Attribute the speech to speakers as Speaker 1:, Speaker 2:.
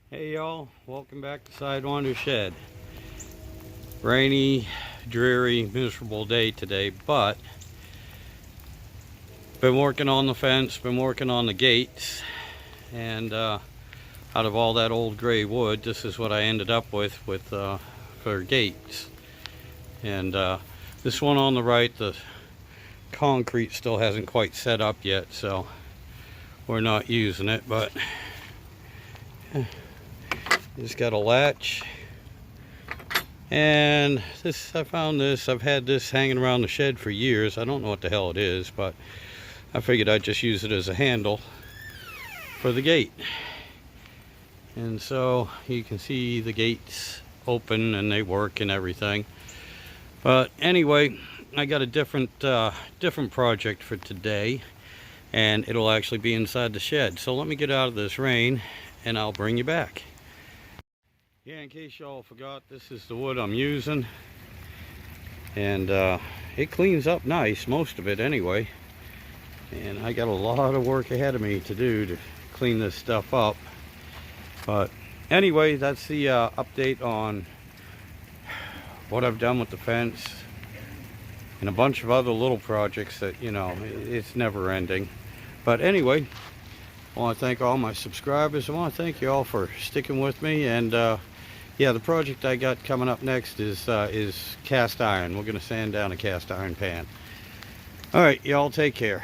Speaker 1: Hey y'all, welcome back to Sidewynders Shed. Rainy, dreary, miserable day today, but been working on the fence, been working on the gates, and out of all that old gray wood, this is what I ended up with for gates. And this one on the right, the concrete still hasn't quite set up yet, so we're not using it, but just got a latch. And this, I found this, I've had this hanging around the shed for years. I don't know what the hell it is, but I figured I'd just use it as a handle for the gate. And so you can see the gates open and they work and everything. But anyway, I got a different project for today, and it'll actually be inside the shed. So let me get out of this rain and I'll bring you back. Yeah, in case y'all forgot, this is the wood I'm using, and it cleans up nice, most of it anyway. And I got a lot of work ahead of me to do to clean this stuff up. But anyway, that's the update on what I've done with the fence and a bunch of other little projects that, you know, it's never ending. But anyway, I want to thank all my subscribers. I want to thank you all for sticking with me. And yeah, the project I got coming up next is cast iron. We're going to sand down a cast iron pan. All right, y'all take care.